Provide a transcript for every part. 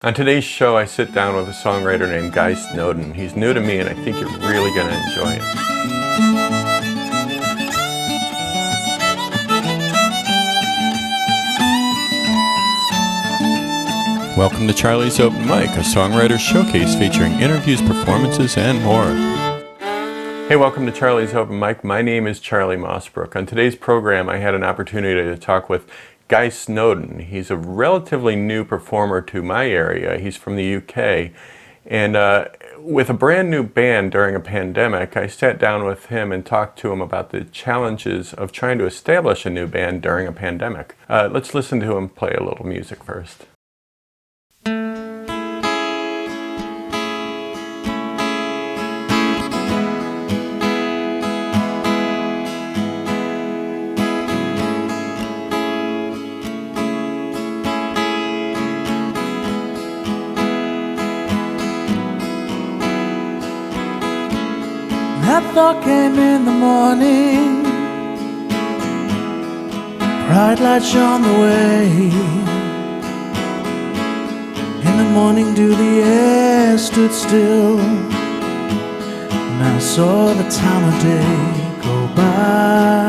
On today's show, I sit down with a songwriter named Guy Snowdon. He's new to me, and I think you're really going to enjoy it. Welcome to Charlie's Open Mic, a songwriter showcase featuring interviews, performances, and more. Hey, welcome to Charlie's Open Mic. My name is Charlie Mosbrook. On today's program, I had an opportunity to talk with Guy Snowdon. He's a relatively new performer to my area. He's from the UK. And with a brand new band during a pandemic, I sat down with him and talked to him about the challenges of trying to establish a new band during a pandemic. Let's listen to him play a little music first. That thought came in the morning, bright light shone the way. In the morning dew the air stood still, and I saw the time of day go by.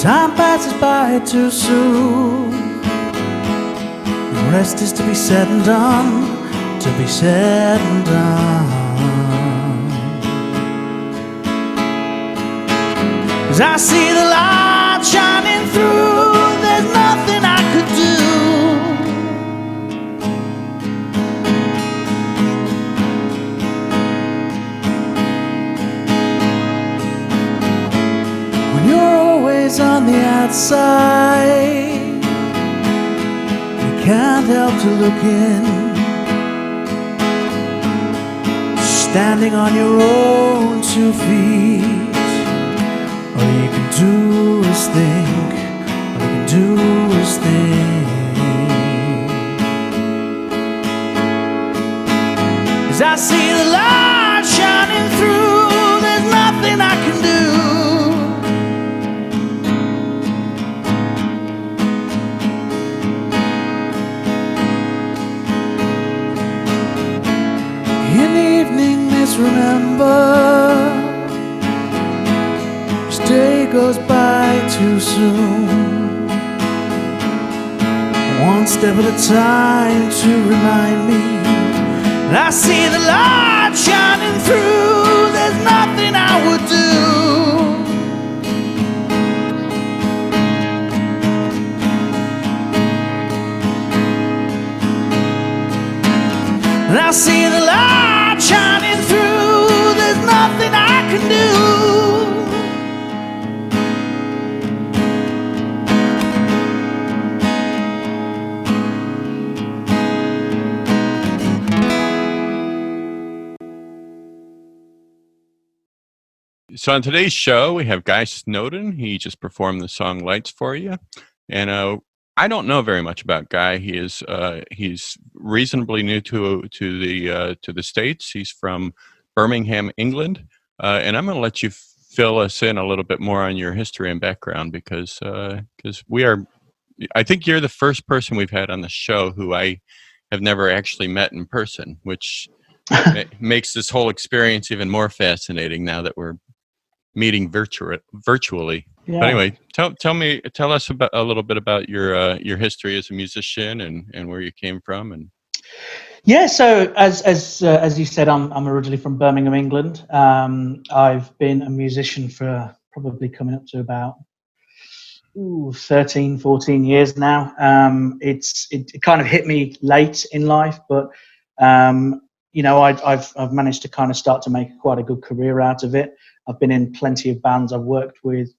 Time passes by too soon. The rest is to be said and done, to be said and done. 'Cause I see the light shining through, there's nothing I could do. When you're always on the outside, you can't help to look in. Standing on your own 2 feet, all you can do is think, all you can do is think. 'Cause I see the light shining through, there's nothing I can do. In the evening, misremember, each day goes by too soon. One step at a time to remind me that I see the light shining through, there's nothing I would do. And I see the light shining through, there's nothing I can do. So on today's show, we have Guy Snowdon. He just performed the song "Lights" for you, and I don't know very much about Guy. He's reasonably new to the States. He's from Birmingham, England, and I'm going to let you fill us in a little bit more on your history and background because we are. I think you're the first person we've had on the show who I have never actually met in person, which makes this whole experience even more fascinating now that we're meeting virtually. Yeah. But anyway, tell us about a little bit about your history as a musician and where you came from. And Yeah, so as you said, I'm originally from Birmingham, England. I've been a musician for probably coming up to about 13, 14 years now. It kind of hit me late in life, but I've managed to kind of start to make quite a good career out of it. I've been in plenty of bands. I've worked with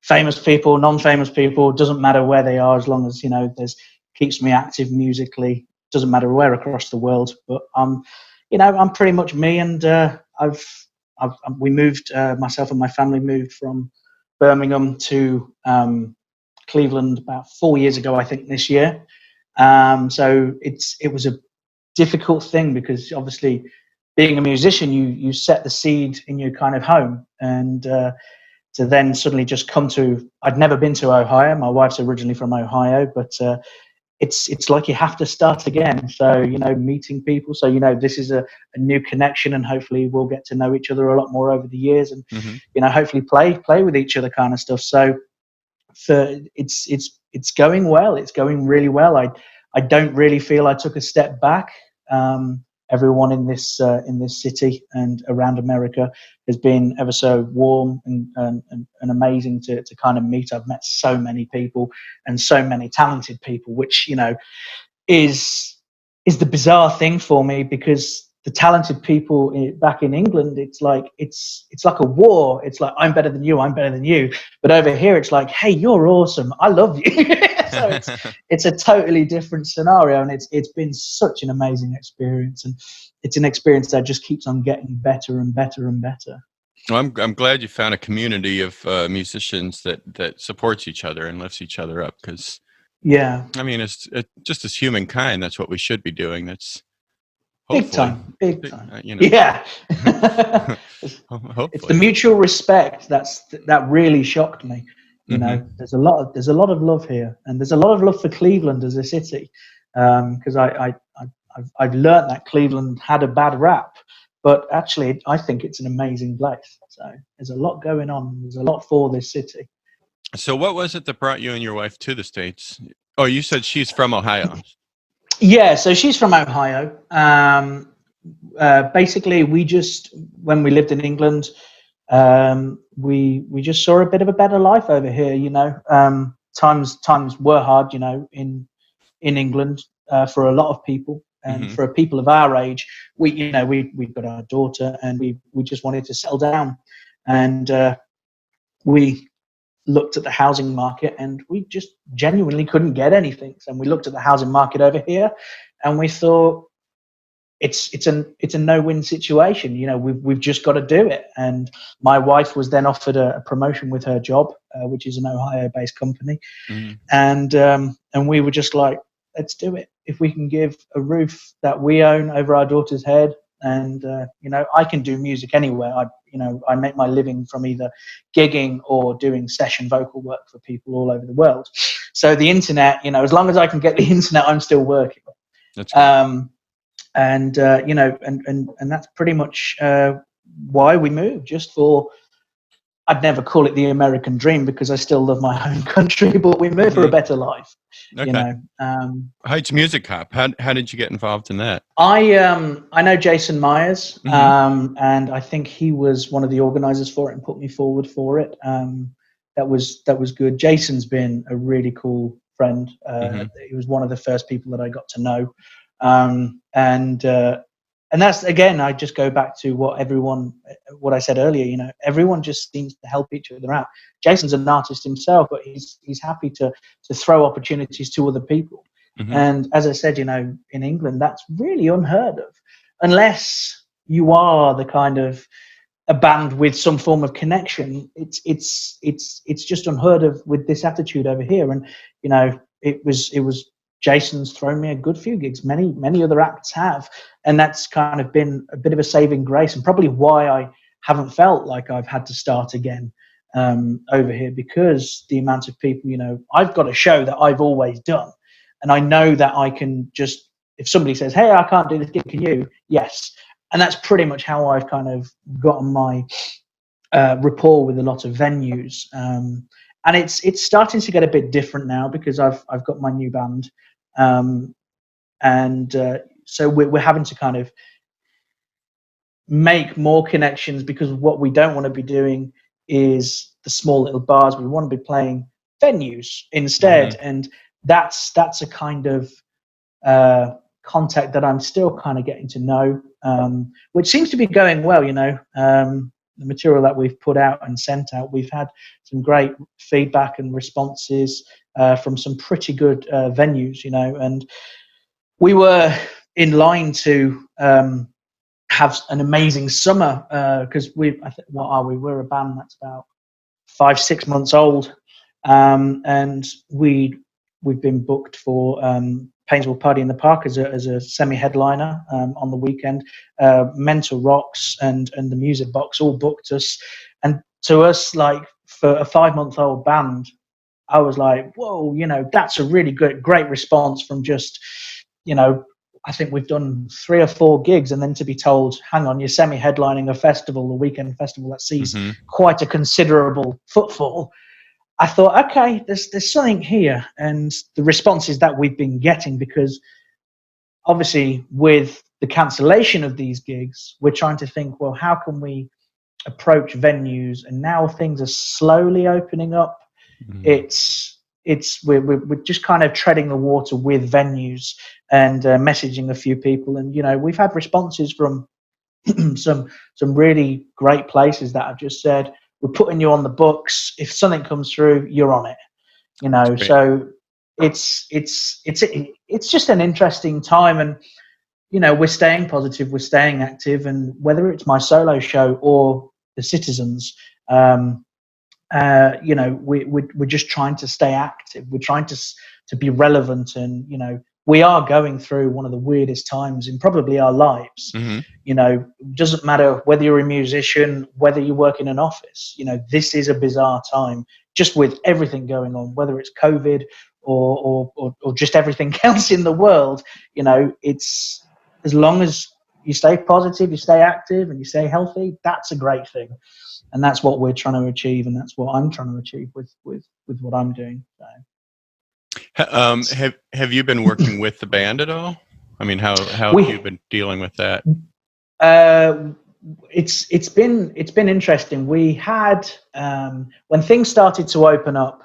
famous people, non-famous people. Doesn't matter where they are, as long as there's keeps me active musically. Doesn't matter where across the world. But I'm pretty much me, and we moved. Myself and my family moved from Birmingham to Cleveland about 4 years ago, I think, this year. So it was a difficult thing because obviously being a musician, you set the seed in your kind of home, and to then suddenly just come to, I'd never been to Ohio. My wife's originally from Ohio, but it's like you have to start again. So, meeting people. So, this is a new connection, and hopefully we'll get to know each other a lot more over the years, and hopefully play with each other, kind of stuff. So, it's going well. It's going really well. I don't really feel I took a step back. Everyone in this city and around America has been ever so warm and amazing to kind of meet. I've met so many people and so many talented people, which is the bizarre thing for me, because the talented people back in England, it's like a war. It's like, I'm better than you, I'm better than you. But over here, it's like, hey, you're awesome, I love you. So it's a totally different scenario, and it's been such an amazing experience, and it's an experience that just keeps on getting better and better and better. Well, I'm glad you found a community of musicians that supports each other and lifts each other up, because I mean, it's just as humankind, that's what we should be doing. That's hopefully big time. Yeah. It's the mutual respect that really shocked me. There's a lot of love here, and there's a lot of love for Cleveland as a city, because I've learned that Cleveland had a bad rap, but actually I think it's an amazing place. So there's a lot going on. There's a lot for this city. So what was it that brought you and your wife to the States? Oh, you said she's from Ohio. Yeah, so she's from Ohio. Basically, when we lived in England, we just saw a bit of a better life over here. Times were hard, in England, for a lot of people, and for people of our age, we've got our daughter, and we just wanted to settle down, and we looked at the housing market, and we just genuinely couldn't get anything. And we looked at the housing market over here, and we thought, it's a no-win situation. We've just got to do it. And my wife was then offered a promotion with her job, which is an Ohio-based company, and we were just like, let's do it. If we can give a roof that we own over our daughter's head, and I can do music anywhere. I make my living from either gigging or doing session vocal work for people all over the world. So the internet, as long as I can get the internet, I'm still working. That's cool. And that's pretty much why we moved. Just for, I'd never call it the American dream, because I still love my home country, but we moved for a better life. Okay. Heights Music Hop. How did you get involved in that? I know Jason Myers, and I think he was one of the organizers for it and put me forward for it. That was good. Jason's been a really cool friend. He was one of the first people that I got to know, and that's, again, I just go back to what I said earlier. Everyone just seems to help each other out. Jason's an artist himself, but he's happy to throw opportunities to other people. And as I said, in England, that's really unheard of, unless you are the kind of a band with some form of connection. It's just unheard of with this attitude over here. And it was Jason's thrown me a good few gigs. Many other acts have, and that's kind of been a bit of a saving grace, and probably why I haven't felt like I've had to start again over here, because the amount of people, I've got a show that I've always done, and I know that I can just, if somebody says, hey, I can't do this gig, can you? Yes. And that's pretty much how I've kind of gotten my rapport with a lot of venues. And it's starting to get a bit different now, because I've got my new band, so we're having to kind of make more connections, because what we don't want to be doing is the small little bars. We want to be playing venues instead, and that's a kind of contact that I'm still kind of getting to know, which seems to be going well. The material that we've put out and sent out, we've had some great feedback and responses from some pretty good venues, and we were in line to have an amazing summer, because we're a band that's about 5-6 months old, and we've been booked for Painesville Party in the Park as a semi-headliner on the weekend. Mental Rocks and the Music Box all booked us, and to us, like, for a 5-month-old band, I was like, whoa, that's a really great response from just, I think we've done 3 or 4 gigs, and then to be told, hang on, you're semi-headlining a festival, a weekend festival that sees quite a considerable footfall. I thought, okay, there's something here, and the responses that we've been getting, because obviously with the cancellation of these gigs, we're trying to think, well, how can we approach venues? And now things are slowly opening up. We're just kind of treading the water with venues and messaging a few people, and we've had responses from some really great places that have just said, we're putting you on the books. If something comes through, you're on it. So it's just an interesting time, and we're staying positive, we're staying active, and whether it's my solo show or the Citizens, we're just trying to stay active. We're trying to be relevant, and we are going through one of the weirdest times in probably our lives. Doesn't matter whether you're a musician, whether you work in an office. This is a bizarre time, just with everything going on, whether it's COVID or just everything else in the world. It's, as long as you stay positive, you stay active, and you stay healthy, that's a great thing. And that's what we're trying to achieve, and that's what I'm trying to achieve with what I'm doing. So. Have you been working with the band at all? I mean, how have you been dealing with that? It's been interesting. We had when things started to open up,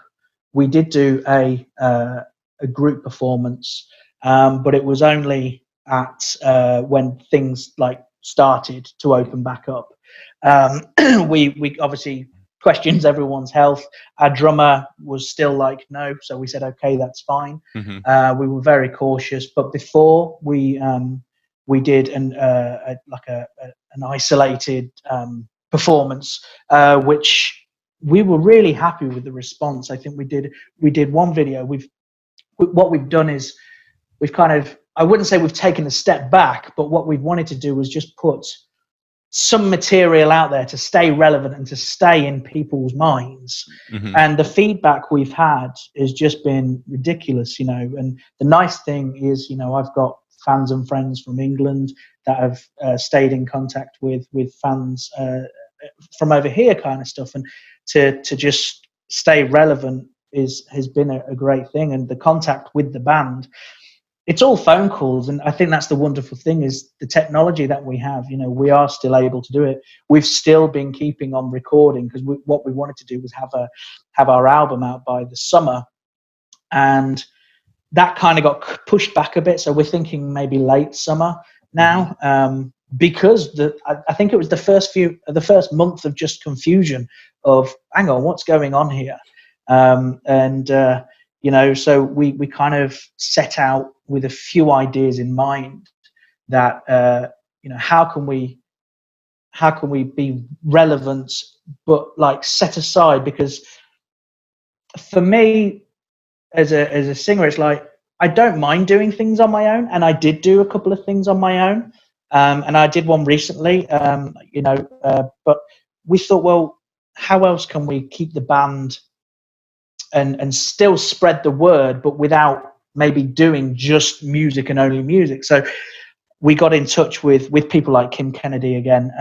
we did do a group performance, but it was only at when things like started to open back up. We obviously questions everyone's health. Our drummer was still like, no, so we said, okay, that's fine. We were very cautious, but before we did an isolated performance, which we were really happy with the response. I think we did one video. What we've done is we've kind of, I wouldn't say we've taken a step back, but what we wanted to do was just put some material out there to stay relevant and to stay in people's minds. And the feedback we've had has just been ridiculous, and the nice thing is, I've got fans and friends from England that have stayed in contact with fans from over here, kind of stuff, and to just stay relevant has been a great thing. And the contact with the band, it's all phone calls, and I think that's the wonderful thing, is the technology that we have. We are still able to do it. We've still been keeping on recording, because what we wanted to do was have our album out by the summer, and that kind of got pushed back a bit. So we're thinking maybe late summer now, because I think it was the first month of just confusion of, hang on, what's going on here? So we kind of set out with a few ideas in mind that, how can we be relevant, but like set aside, because for me as a singer, it's like, I don't mind doing things on my own. And I did do a couple of things on my own. And I did one recently, but we thought, well, how else can we keep the band and still spread the word, but without maybe doing just music and only music? So we got in touch with people like Kim Kennedy again,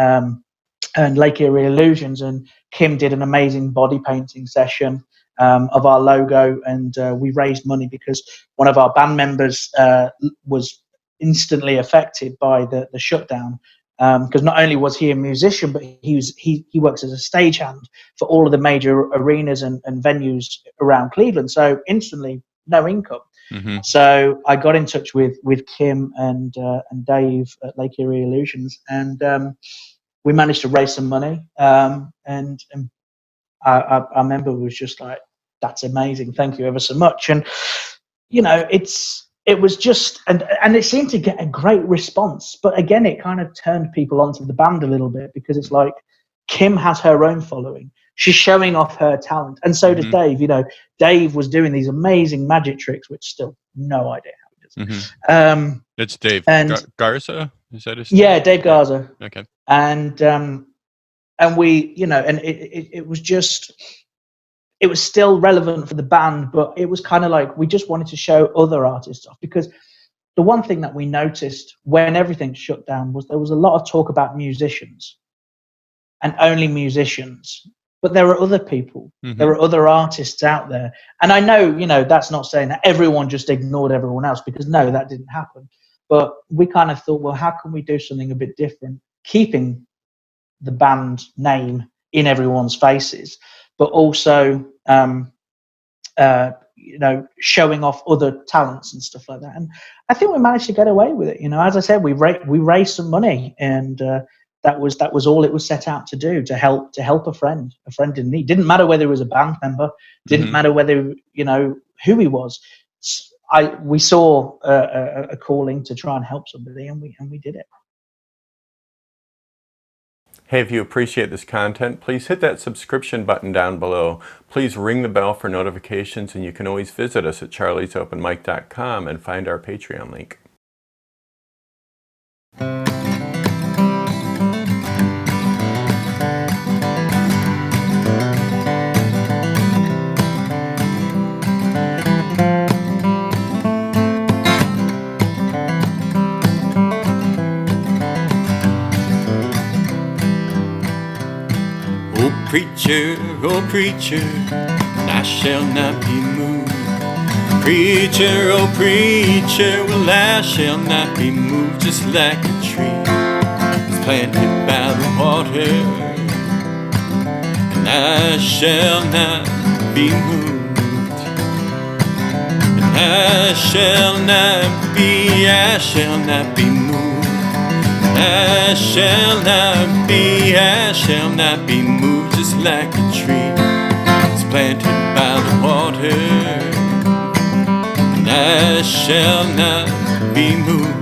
and Lake Erie Illusions, and Kim did an amazing body painting session of our logo, and we raised money because one of our band members was instantly affected by the shutdown, because not only was he a musician, but he works as a stagehand for all of the major arenas and venues around Cleveland. So instantly, no income. So I got in touch with Kim and Dave at Lake Erie Illusions, and we managed to raise some money. And our member was just like, "That's amazing! Thank you ever so much." And it was just, and it seemed to get a great response. But again, it kind of turned people onto the band a little bit, because it's like, Kim has her own following. She's showing off her talent. And so does Dave. Dave was doing these amazing magic tricks, which still no idea how he is. Mm-hmm. It's Dave Garza. Is that his name? Yeah, Dave Garza. Yeah. Okay. And we, you know, and it was just, it was still relevant for the band, but it was kind of like we just wanted to show other artists off, because the one thing that we noticed when everything shut down was there was a lot of talk about musicians and only musicians, but there are other people, there are other artists out there. And I know, you know, that's not saying that everyone just ignored everyone else, because no, that didn't happen. But we kind of thought, well, how can we do something a bit different, keeping the band name in everyone's faces, but also, you know, showing off other talents and stuff like that. And I think we managed to get away with it. You know, as I said, we raised some money, and that was all it was set out to do, to help a friend in need. Didn't matter whether he was a band member, didn't matter whether, you know, who he was. We saw a calling to try and help somebody, and we did it. Hey, if you appreciate this content, please hit that subscription button down below. Please ring the bell for notifications, and you can always visit us at charliesopenmic.com and find our Patreon link. Oh preacher, I shall not be moved. Preacher, oh preacher, well I shall not be moved. Just like a tree that's planted by the water, and I shall not be moved. And I shall not be moved. I shall not be moved, just like a tree that's planted by the water, and I shall not be moved.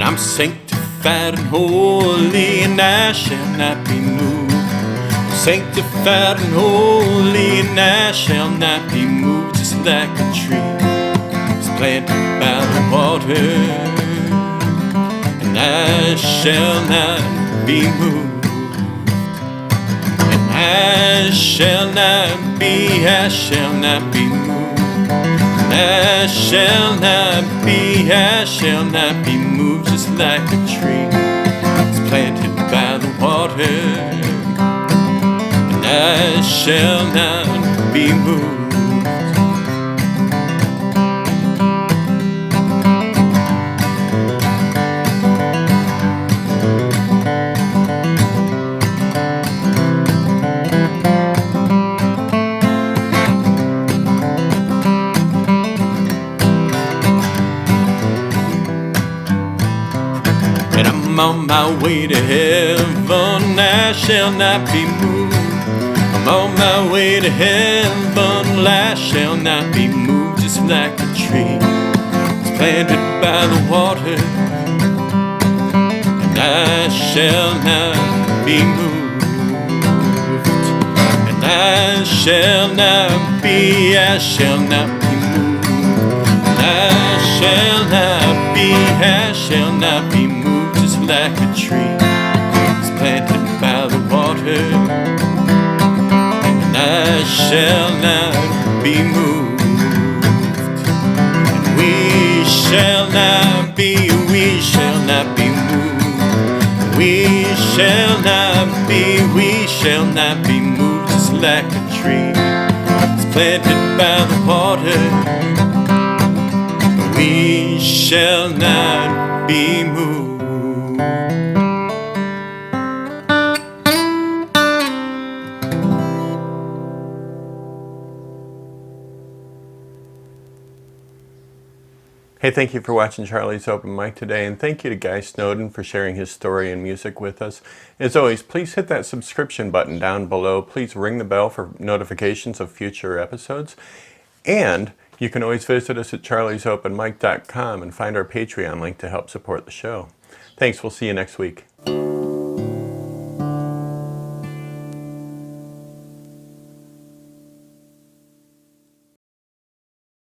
I'm sanctified and holy, and I shall not be moved. I'm sanctified and holy, and I shall not be moved. Just like a tree that's planted by the water, and I shall not be moved. And I shall not be moved. I shall not be moved, just like a tree that's planted by the water, and I shall not be moved. I'm on my way to heaven, I shall not be moved. I'm on my way to heaven, I shall not be moved. Just like a tree that's planted by the water, and I shall not be moved. And I shall not be moved. I shall not be, moved, just like a tree that's planted by the water, and I shall not be moved. And we shall not be moved. We shall not be moved, just like a tree that's planted by the water. We shall not be moved. Hey, thank you for watching Charlie's Open Mic today, and thank you to Guy Snowdon for sharing his story and music with us. As always, please hit that subscription button down below. Please ring the bell for notifications of future episodes. And you can always visit us at charliesopenmic.com and find our Patreon link to help support the show. Thanks, we'll see you next week.